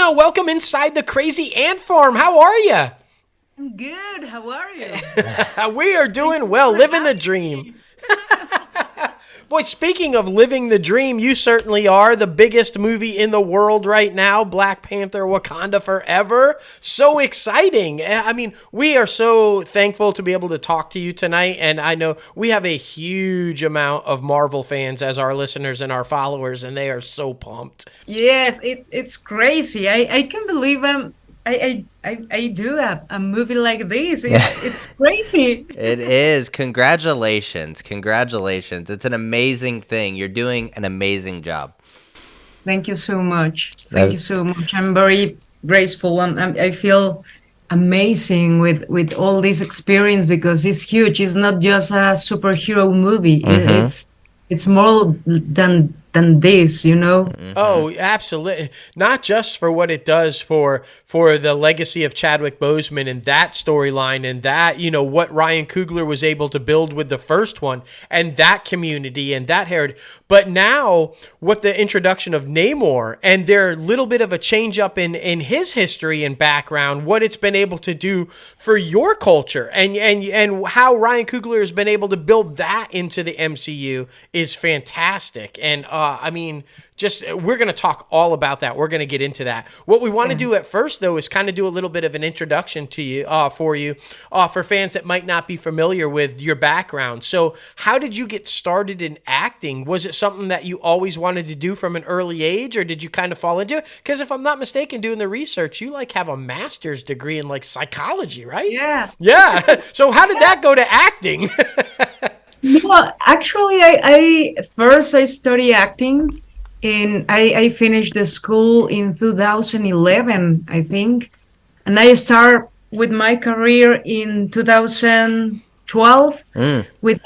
Cadena. Welcome inside the crazy ant farm. How are you? I'm good. How are you? We are Thank doing you well, for living the having dream. me. Boy, speaking of living the dream, you certainly are. The biggest movie in the world right now, Black Panther, Wakanda Forever. So exciting. I mean, we are so thankful to be able to talk to you tonight. And I know we have a huge amount of Marvel fans as our listeners and our followers, and they are so pumped. Yes, it's crazy. I can't believe I do a movie like this. It's crazy. It is. Congratulations. Congratulations. It's an amazing thing. You're doing an amazing job. Thank you so much. Thank So, you so much. I'm very graceful. I feel amazing with all this experience because it's huge. It's not just a superhero movie. mm-hmm, It's more than this, you know? mm-hmm. Oh, absolutely. Not just for what it does for the legacy of Chadwick Boseman and that storyline and that, what Ryan Coogler was able to build with the first one and that community and that heritage. But now what the introduction of Namor and their little bit of a change up in his history and background, what it's been able to do for your culture and how Ryan Coogler has been able to build that into the MCU is fantastic. And I mean, just we're going to talk all about that. We're going to get into that. What we want to Yeah. do at first, though, is kind of do a little bit of an introduction to you, for fans that might not be familiar with your background. So, how did you get started in acting? Was it something that you always wanted to do from an early age, or did you kind of fall into it? Because if I'm not mistaken, doing the research, you like have a master's degree in like psychology, right? Yeah. Yeah. So, how did that go to acting? No, actually, I first I studied acting, and I finished the school in 2011, I think, and I start with my career in 2012 Mm. with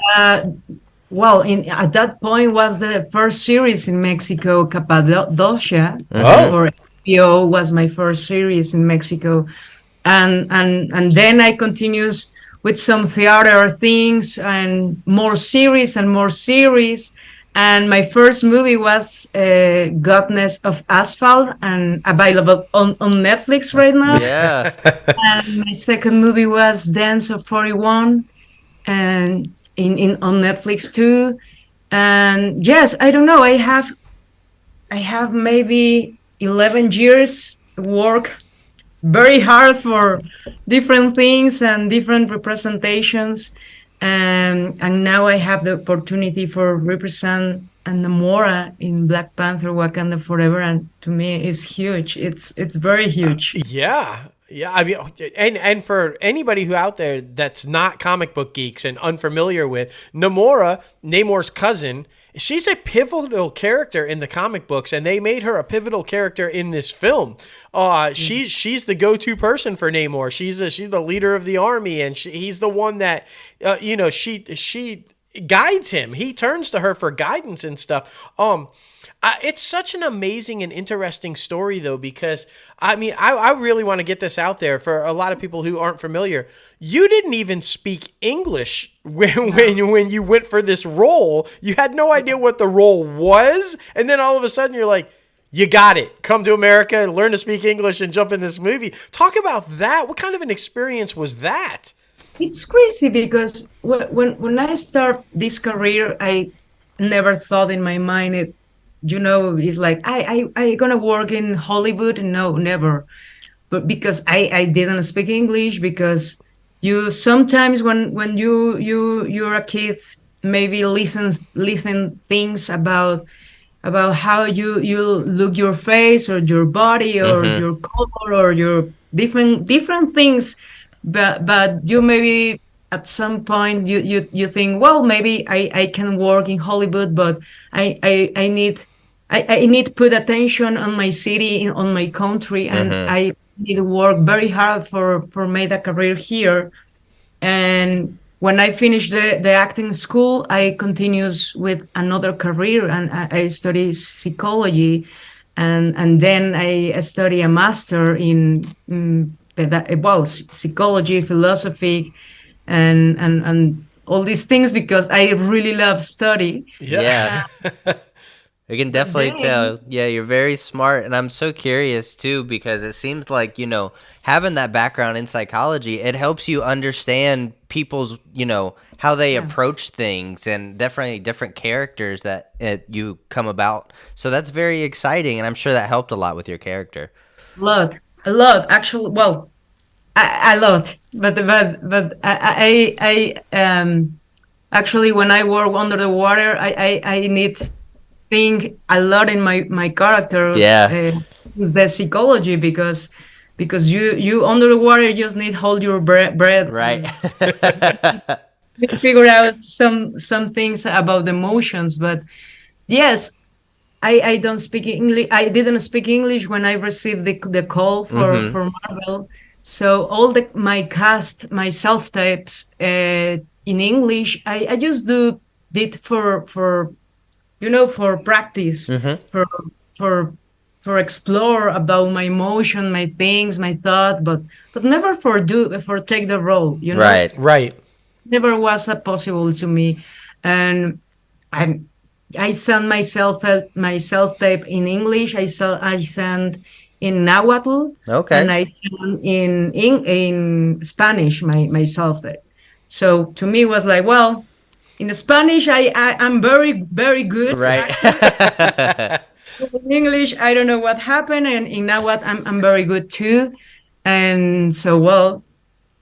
well, in at that point was the first series in Mexico, Cappadocia, Mm-hmm. Oh. for HBO was my first series in Mexico, and then I continues with some theater things and more series. And my first movie was Godness of Asphalt and available on Netflix right now. Yeah. And my second movie was Dance of 41 and in on Netflix too. And yes, I don't know. I have maybe 11 years work very hard for different things and different representations, and now I have the opportunity for represent and Namora in Black Panther Wakanda Forever, and to me it's huge. It's very huge. Yeah. Yeah, I mean, and for anybody who out there that's not comic book geeks and unfamiliar with Namor's cousin, she's a pivotal character in the comic books, and they made her a pivotal character in this film. She's the go-to person for Namor. She's the leader of the army, and he's the one that, she guides him. He turns to her for guidance and stuff. It's such an amazing and interesting story, though, because I mean, I really want to get this out there for a lot of people who aren't familiar. You didn't even speak English when you went for this role. You had no idea what the role was, and then all of a sudden you're like, you got it. Come to America, learn to speak English, and jump in this movie. Talk about that. What kind of an experience was that? It's crazy because when I start this career, I never thought in my mind is, it's like I gonna work in Hollywood. No, never. But because I didn't speak English, because you sometimes when you're a kid, maybe listen things about how you look your face or your body or Mm-hmm. your color or your different things, but you maybe at some point you think, well, maybe I can work in Hollywood, but I need I need to put attention on my city, on my country, and Mm-hmm. I need to work very hard for make a career here. And when I finished the acting school, I continues with another career, and I study psychology, and then I study a master in psychology, philosophy, and all these things because I really love study. Yeah. Yeah. I can But definitely then, tell. Yeah, you're very smart. And I'm so curious too, because it seems like, having that background in psychology, it helps you understand people's, how they yeah, approach things and definitely different characters that you come about. So that's very exciting. And I'm sure that helped a lot with your character. a lot. Actually, well, a lot. But actually, when I work under the water, I need think a lot in my character, Yeah. is the psychology, because you under the water just need hold your breath Right. and figure out some things about emotions. But yes, I don't speak English. I didn't speak English when I received the call hmm for Marvel. So all my cast, my self tapes in English, I just did for practice, hmm for for for explore about my emotion, my things, my thought, but never for take the role. Right. Right. Never was possible to me. And I I send myself tape in English. I send in Nahuatl, and Okay. I send in Spanish myself tape. So to me it was like, well, in Spanish I'm very good Right. acting. In English I don't know what happened, and in Nahuatl I'm very good too. And so, well,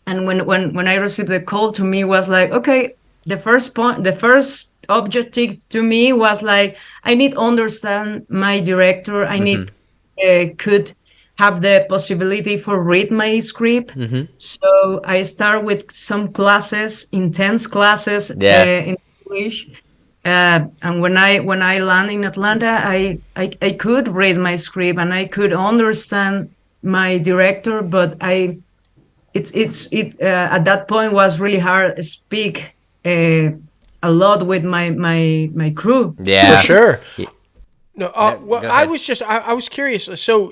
and when I received the call, to me was like, okay, the first objective to me was like, I need to understand my director. I hmm need could have the possibility for read my script. hmm So I start with some classes, intense classes Yeah. in English. And when I land in Atlanta, I could read my script and I could understand my director, but it at that point was really hard to speak uh, a lot with my crew. For Yeah. sure. Y- No, No, well, go ahead. I was curious. So,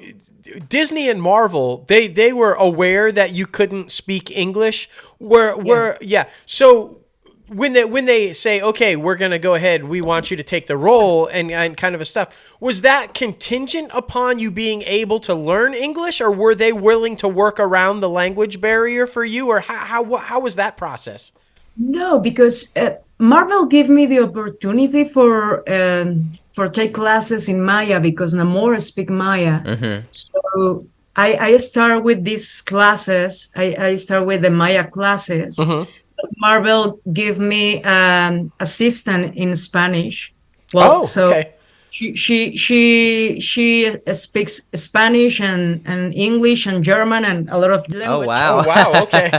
Disney and Marvel, they were aware that you couldn't speak English. Yeah. Yeah. So when they say, okay, we're gonna go ahead, we want you to take the role and kind of a stuff. Was that contingent upon you being able to learn English, or were they willing to work around the language barrier for you, or how was that process? No, because Marvel gave me the opportunity for take classes in Maya, because Namora speak Maya. hmm So I start with these classes. I start with the Maya classes. Mm-hmm. Marvel give me assistant in Spanish. Well, Oh, so okay. she speaks Spanish and English and German and a lot of Oh, language. Oh, wow. wow. Okay.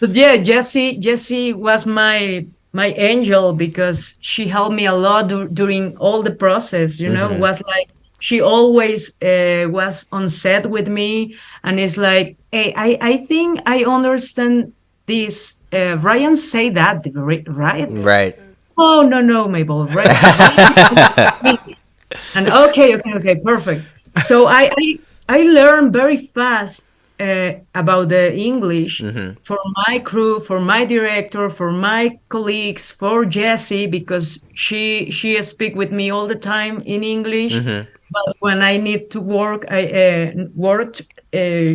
But yeah, Jessie was my angel, because she helped me a lot during all the process. hmm Was like she always was on set with me, and it's like, hey, I think I understand this. Ryan say that right? Right. Oh, no, Mabel. Ryan said this. And okay, perfect. So I learned very fast about the English hmm for my crew, for my director, for my colleagues, for Jessie, because she speak with me all the time in English. hmm But when I need to work, I worked.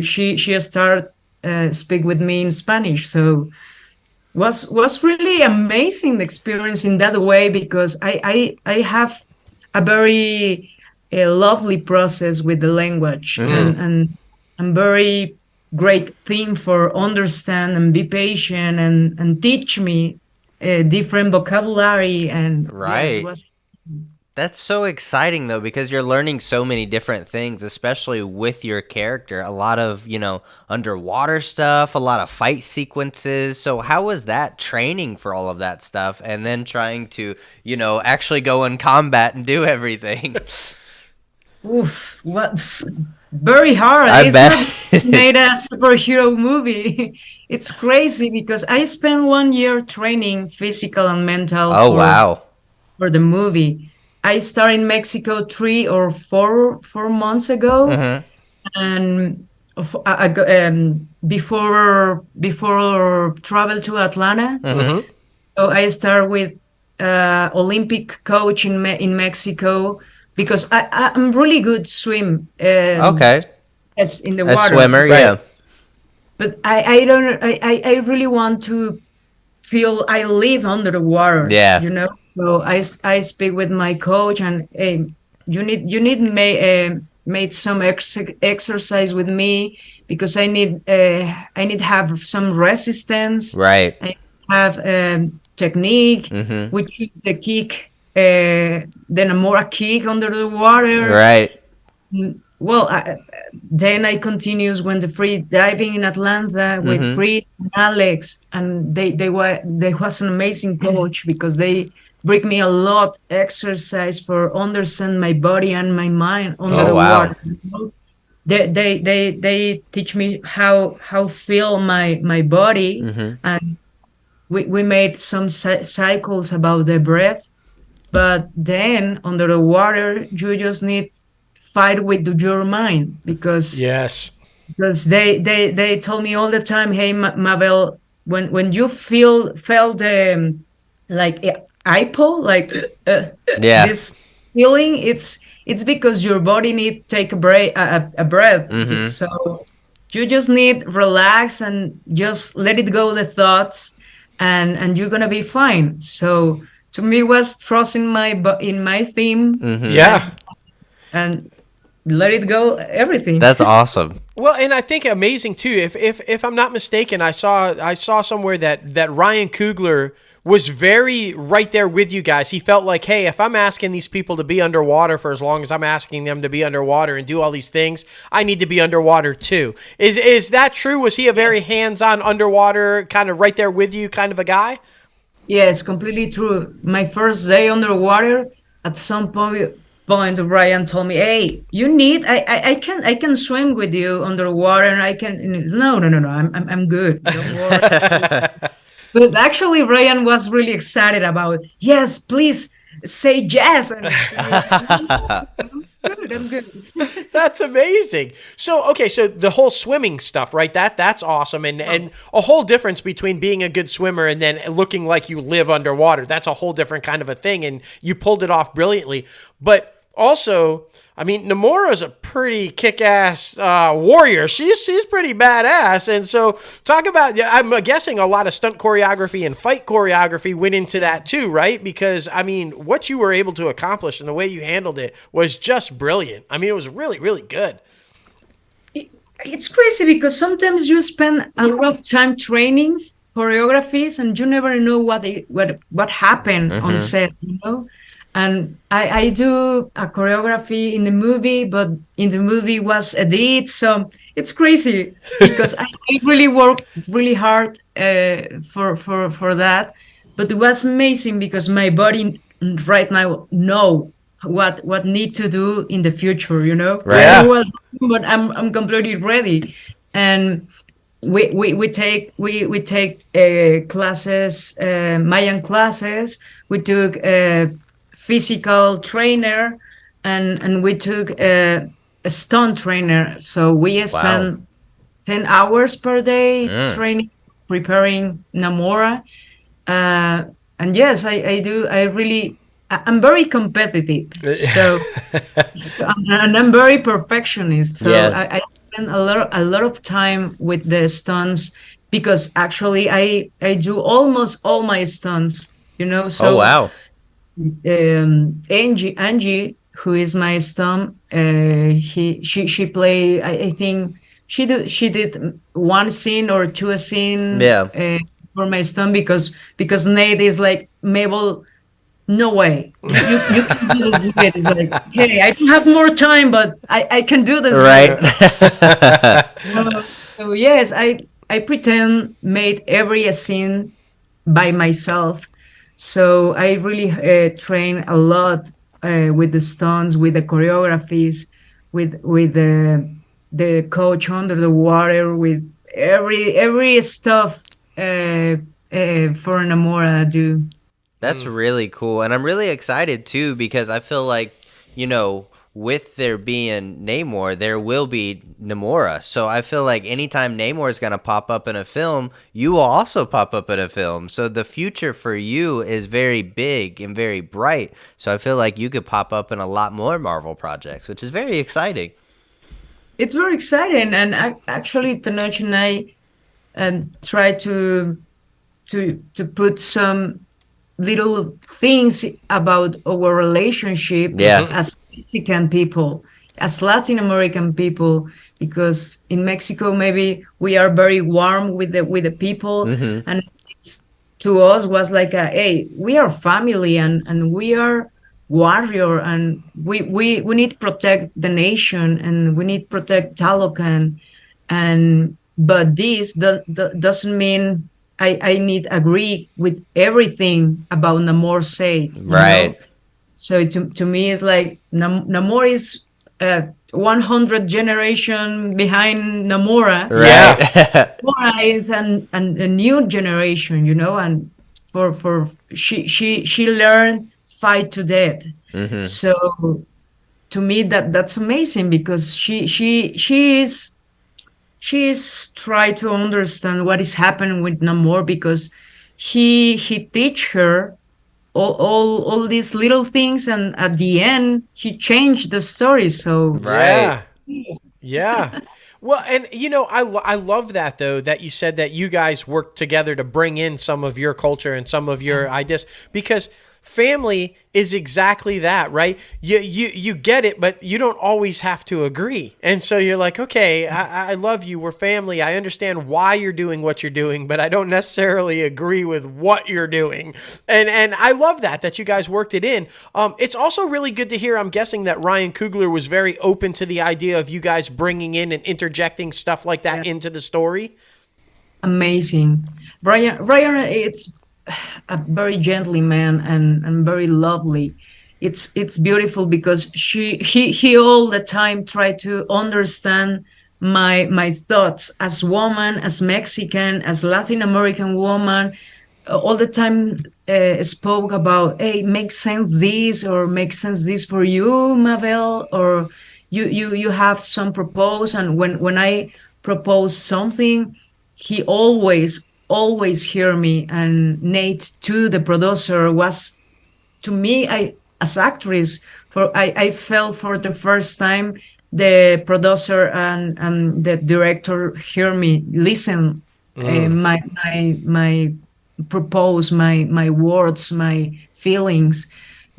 She start speak with me in Spanish. So was really amazing experience in that way, because I have a very lovely process with the language, hmm and very great thing for understand and be patient and teach me different vocabulary. And yes, Right. was That's so exciting though, because you're learning so many different things, especially with your character. A lot of, underwater stuff, a lot of fight sequences. So how was that training for all of that stuff and then trying to, actually go in combat and do everything? oof, what very hard. I It's not bet. made a superhero movie. It's crazy, because I spent 1 year training physical and mental Oh, wow. for the movie. I started in Mexico 3 or 4 months ago, hmm and before travel to Atlanta. hmm Mm-hmm. So I start with Olympic coach in Mexico because I'm really good swim Okay. yes in the A water. swimmer, Right. yeah. But I don't I really want to feel I live under the waters, Yeah. you know. So I speak with my coach and hey, you need made some exercise with me because I need have some resistance. Right. I have technique, Mhm. which is the kick, the Namora kick under the water. Right. Well, then I continues when the free diving in Atlanta with Mhm. Chris and Alex, and they was an amazing coach because they bring me a lot exercise for understand my body and my mind under Oh the wow. water. You know? They teach me how feel my body, Mhm. and we made some cycles about the breath, but then under the water you just need fight with your mind Yes. because they told me all the time, hey Mabel, when you felt like ipo like Yeah. this feeling, it's because your body need take a breath. Mhm. So you just need relax and just let it go the thoughts, and you're gonna be fine. So to me was trusting in my theme, Mhm. Yeah. and let it go everything. That's awesome. Well, and I think amazing too. If I'm not mistaken, I saw somewhere that Ryan Coogler was very right there with you guys. He felt like, hey, if I'm asking these people to be underwater for as long as I'm asking them to be underwater and do all these things, I need to be underwater too. Is that true? Was he a very hands-on underwater kind of right there with you kind of a guy? Yes, completely true. My first day underwater, at some point Ryan told me, "Hey, you need I can swim with you underwater, and I can." And no, I'm good. Don't worry. But actually, Ryan was really excited about. Yes, please say yes, and to me, like, I'm good. I'm good. That's amazing. So okay, so the whole swimming stuff, right? That's awesome, and a whole difference between being a good swimmer and then looking like you live underwater. That's a whole different kind of a thing, and you pulled it off brilliantly. But also, I mean, Namora's a pretty kick-ass warrior. She's pretty badass, and so talk about. Yeah, I'm guessing a lot of stunt choreography and fight choreography went into that too, right? Because I mean, what you were able to accomplish and the way you handled it was just brilliant. I mean, it was really, really good. It's crazy because sometimes you spend a lot of time training choreographies and you never know what happened on Mhm. set, you know. And I do a choreography in the movie, but in the movie was edit, so it's crazy because I really worked really hard for that. But it was amazing because my body right now know what need to do in the future, you know. I don't know Right. Yeah. what, but I'm completely ready. And we take classes, Mayan classes. We took physical trainer, and we took a stunt trainer. So we Wow. spent 10 hours per day Mm. training, preparing Namora. Uh, and yes, I do. I'm very competitive. And I'm very perfectionist. So Yeah. I spend a lot of time with the stunts because actually I do almost all my stunts. You know, Oh so wow. Angie, who is my stunt, she play. I think she did one scene or two a scene Yeah. for my stunt because Nate is like, Mabel, no way. You can do this with. It's like, hey, I don't have more time, but I can do this with. Right. So yes, I pretend made every scene by myself. So I really train a lot with the stunts, with the choreographies, with the coach under the water, with every stuff for Namora do. That's really cool. And I'm really excited too because I feel like, you know, with there being Namor, there will be Namora. So I feel like anytime Namor is going to pop up in a film, you will also pop up in a film. So the future for you is very big and very bright. So I feel like you could pop up in a lot more Marvel projects, which is very exciting. It's very exciting, and actually, Tenoch and I try to put some little things about our relationship Yeah. as Mexican people, as Latin American people, because in Mexico maybe we are very warm with the people, Mm-hmm. and it's to us was like a hey, we are family and we are warrior, and we need to protect the nation, and we need to protect Talocan, and but this doesn't mean I need agree with everything about Namor said, you know. Right. So to me, it's like Namor is 100 generation behind Namora. Yeah. Right. Namora is a new generation, you know, and for she learned fight to death. Mm-hmm. So to me that's amazing because she's try to understand what is happening with Namor because he teach her all these little things, and at the end he changed the story. So Right. Yeah. Yeah. Well, and I love that though that you said that you guys work together to bring in some of your culture and some of your ideas because family is exactly that, right? You get it, but you don't always have to agree. And so you're like, okay, I love you. We're family. I understand why you're doing what you're doing, but I don't necessarily agree with what you're doing. And I love that you guys worked it in. It's also really good to hear. I'm guessing that Ryan Coogler was very open to the idea of you guys bringing in and interjecting stuff like that into the story. amazing. Ryan, it's a very gently man and very lovely. It's beautiful because he all the time try to understand my thoughts as woman, as Mexican, as Latin American woman. All the time spoke about, hey, makes sense this or makes sense this for you, Mabel, or you have some propose, and when I propose something, he always hear me. And Nate too, the producer, was to me, I as actress, for I felt for the first time the producer and the director hear me, listen, my propose, my words, my feelings,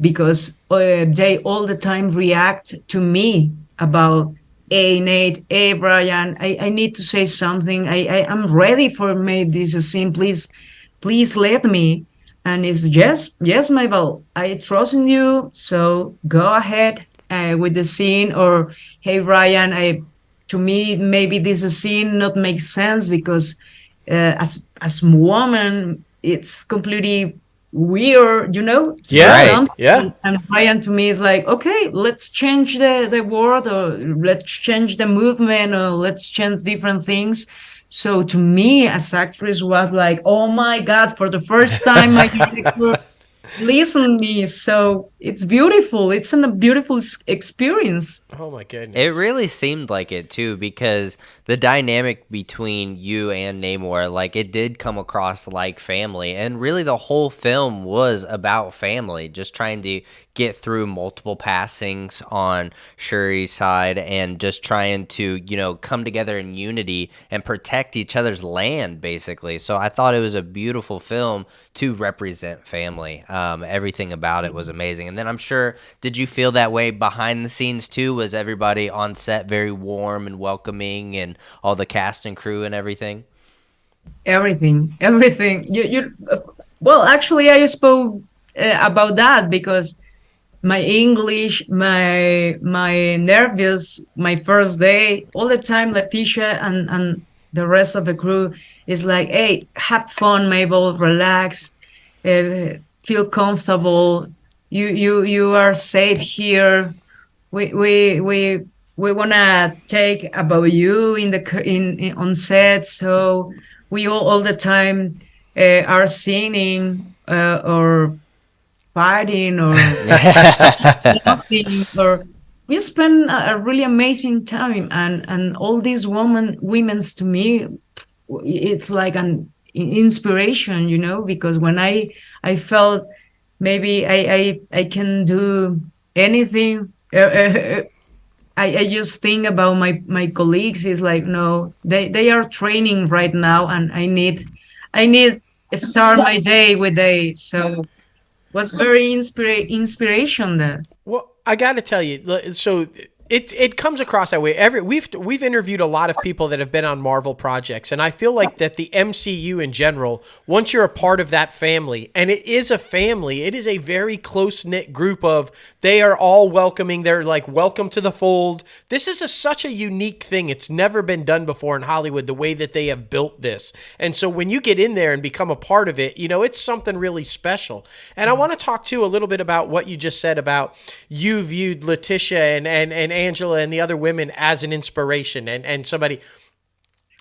because they all the time react to me about, hey Nate, hey Brian, I need to say something. I am ready for make this a scene. Please let me. And it's yes, Mabel, I trust in you. So go ahead with the scene. Or hey, Ryan, to me maybe this scene not make sense because as woman, it's completely weird, you know. Yeah. Right. Yeah. And Ryan to me is like, okay, let's change the word, or let's change the movement, or let's change different things. So to me, as actress, was like, oh my God, for the first time, my director listen me. So it's beautiful. It's a beautiful experience. Oh my goodness. It really seemed like it too, because the dynamic between you and Namor, like it did come across like family, and really the whole film was about family, just trying to get through multiple passings on Shuri's side and just trying to, come together in unity and protect each other's land, basically. So I thought it was a beautiful film to represent family. Everything about it was amazing. And then I'm sure, did you feel that way behind the scenes too? Was everybody on set very warm and welcoming, and all the cast and crew and everything? Everything. You well, actually, I spoke about that because my English, my nervous, my first day, all the time, Leticia and the rest of the crew is like, hey, have fun, Mabel, relax, feel comfortable. You are safe here. We wanna take about you in in on set. So we all the time are singing or fighting or laughing, or we spend a really amazing time, and all these women's to me, it's like an inspiration, because when I felt maybe I can do anything. I just think about my colleagues. Is like, no, they are training right now, and I need start my day with they. So was very inspiration there. Well, I got to tell you, so it comes across that way. We've interviewed a lot of people that have been on Marvel projects, and I feel like that the MCU in general, once you're a part of that family, and it is a family, it is a very close knit group of. They are all welcoming. They're like, welcome to the fold. This is such a unique thing. It's never been done before in Hollywood, the way that they have built this. And so when you get in there and become a part of it, it's something really special. And I want to talk too a little bit about what you just said about you viewed Letitia and Angela and the other women as an inspiration and somebody.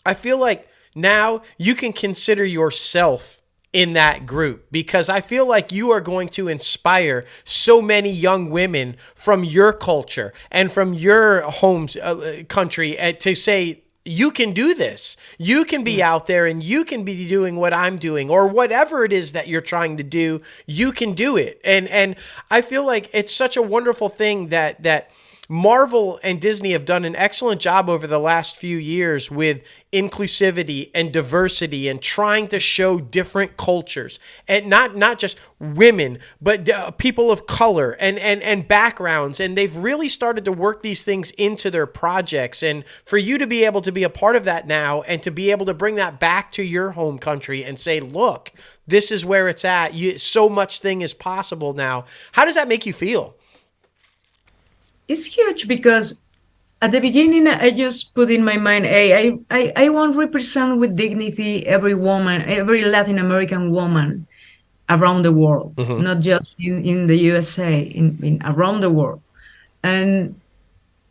I feel like now you can consider yourself in that group, because I feel like you are going to inspire so many young women from your culture and from your home country to say, you can do this. You can be out there and you can be doing what I'm doing, or whatever it is that you're trying to do. You can do it. And I feel like it's such a wonderful thing that Marvel and Disney have done an excellent job over the last few years with inclusivity and diversity and trying to show different cultures, and not just women, but people of color and backgrounds. And they've really started to work these things into their projects. And for you to be able to be a part of that now, and to be able to bring that back to your home country and say, look, this is where it's at. So much thing is possible now. How does that make you feel? It's huge, because at the beginning I just put in my mind, hey, I want to represent with dignity every woman, every Latin American woman around the world, not just in the USA, in around the world. And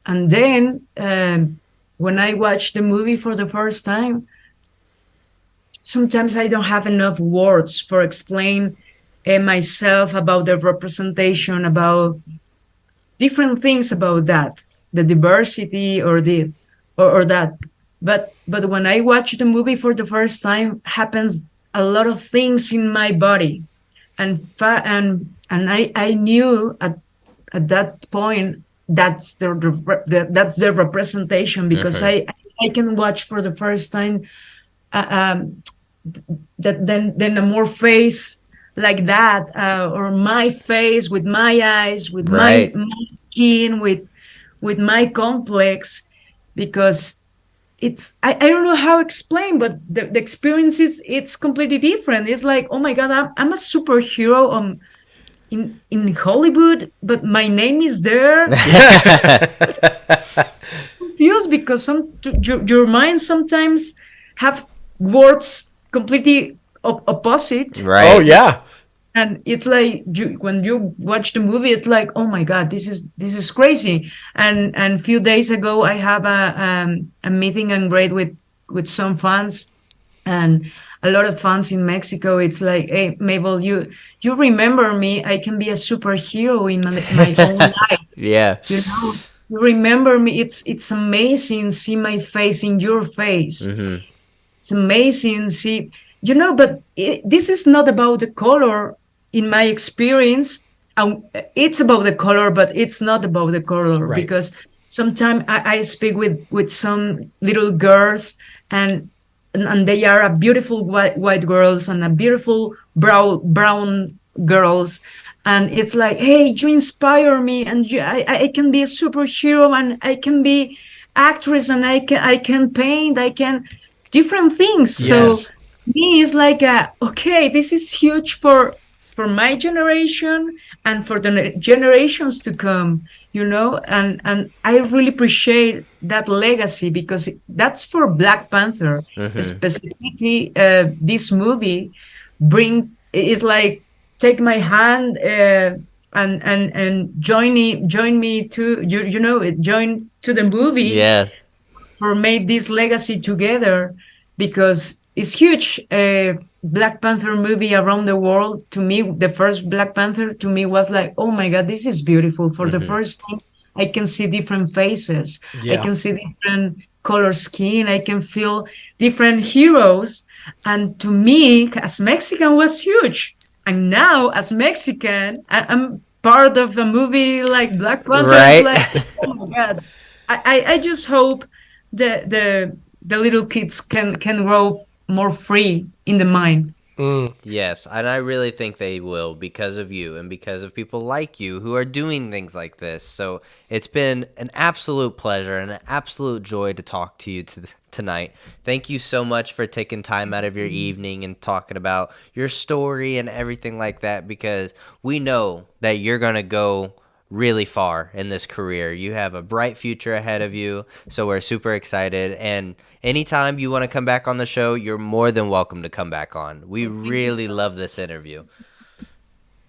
then when I watched the movie for the first time, sometimes I don't have enough words for explain myself about the representation, about different things about that, the diversity or that. But when I watch the movie for the first time, happens a lot of things in my body, and I knew at that point that's the representation, because I can watch for the first time that then a more face like that, or my face with my eyes, with my skin, with my complex, because it's I don't know how to explain, but the experience it's completely different. It's like, oh my God, I'm a superhero in Hollywood, but my name is there. Confused, because your mind sometimes have words completely opposite. Right. Oh yeah. And it's like when you watch the movie, it's like, oh my God, this is crazy. And a few days ago, I have a meeting and greet with some fans, and a lot of fans in Mexico. It's like, hey, Mabel, you remember me? I can be a superhero in my own life. Yeah. You remember me? It's amazing. See my face in your face. It's amazing. See. But this is not about the color. In my experience, it's about the color, but it's not about the color, right? Because sometimes I speak with some little girls, and they are a beautiful white girls and a beautiful brown girls, and it's like, hey, you inspire me, and I can be a superhero, and I can be actress, and I can paint, I can different things. Yes. So me is like, okay, this is huge for my generation and for the generations to come, and I really appreciate that legacy, because that's for Black Panther. Specifically. This movie is like, take my hand and join me to join to the movie. Yeah. For make this legacy together, because it's huge. Black Panther movie around the world. To me, the first Black Panther to me was like, oh my God, this is beautiful. For the first time, I can see different faces. I Yeah. can see different color skin. I can feel different heroes. And to me, as Mexican, was huge. And now, as Mexican, I'm part of a movie like Black Panther. It's Right? like, oh my God. I just hope the little kids can grow more free in the mind. Yes, and I really think they will because of you and because of people like you who are doing things like this. So it's been an absolute pleasure and an absolute joy to talk to you tonight. Thank you so much for taking time out of your evening and talking about your story and everything like that, because we know that you're going to go really far in this career. You have a bright future ahead of you, so we're super excited. And anytime you want to come back on the show, you're more than welcome to come back on. We really love this interview.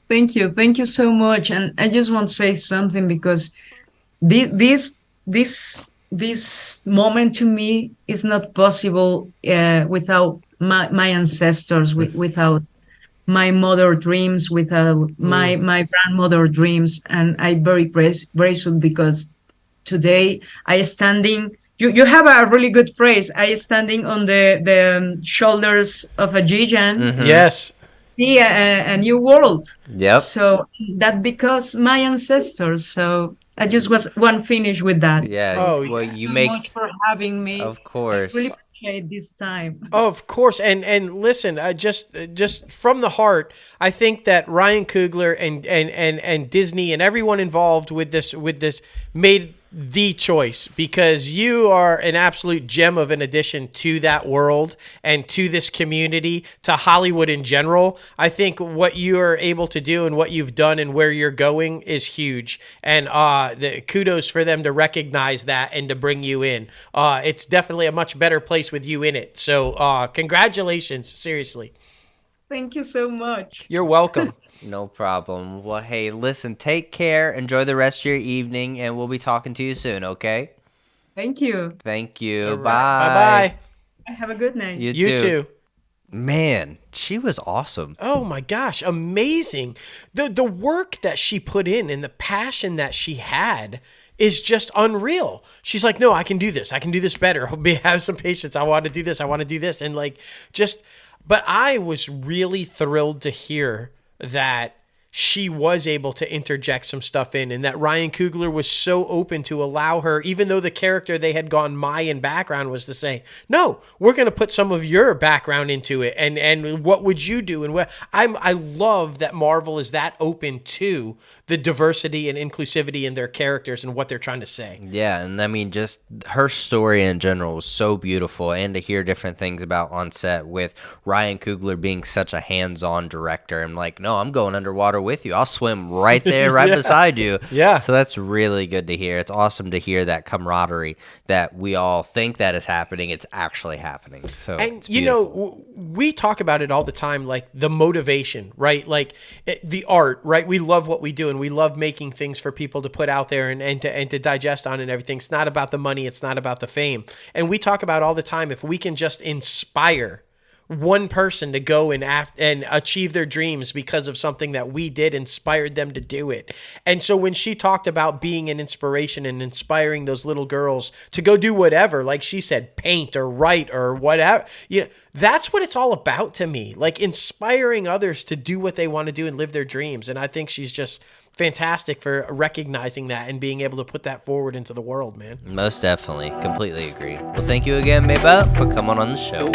Thank you so much. And I just want to say something, because this moment to me is not possible without my ancestors, without my mother dreams, without my grandmother dreams. And I very grateful, because today I standing. You have a really good phrase. I standing on the shoulders of a giant, Yes. see a new world. Yep. So that because my ancestors. So I just was one finish with that. Yeah. So Oh, Well, yeah. you so make, much for having me. of I course. really appreciate this time. Of course, and listen, just from the heart, I think that Ryan Coogler and Disney and everyone involved with this made the choice, because you are an absolute gem of an addition to that world and to this community, to Hollywood in general. I think what you are able to do and what you've done and where you're going is huge, and the kudos for them to recognize that and to bring you in. It's definitely a much better place with you in it. So congratulations, seriously. Thank you so much. You're welcome. No problem. Well, hey, listen, take care. Enjoy the rest of your evening, and we'll be talking to you soon, okay? Thank you. Thank you. Bye bye. Have a good night. You You too. too. Man, she was awesome. Oh my gosh, amazing. The work that she put in and the passion that she had is just unreal. She's like, "No, I can do this. I can do this better. Have some patience. I want to do this. I want to do this." And like just but I was really thrilled to hear that she was able to interject some stuff in, and that Ryan Coogler was so open to allow her, even though the character they had gone Mayan background, was to say, no, we're going to put some of your background into it, and what would you do? And what I love that Marvel is that open to the diversity and inclusivity in their characters and what they're trying to say. Yeah, and I mean, just her story in general was so beautiful, and to hear different things about on set with Ryan Coogler being such a hands-on director. I'm like, no, I'm going underwater with you. I'll swim right there, right beside you. Yeah. So that's really good to hear. It's awesome to hear that camaraderie that we all think that is happening. It's actually happening. So And it's you beautiful. know, we talk about it all the time, like the motivation, right? Like the art, right? We love what we do, and we love making things for people to put out there and to digest on and everything. It's not about the money. It's not about the fame. And we talk about all the time, if we can just inspire one person to go and achieve their dreams because of something that we did, inspired them to do it. And so when she talked about being an inspiration and inspiring those little girls to go do whatever, like she said, paint or write or whatever, you know, that's what it's all about to me, like inspiring others to do what they want to do and live their dreams. And I think she's just fantastic for recognizing that and being able to put that forward into the world, man. Most definitely. Completely agree. Well, thank you again, Mabel, for coming on the show.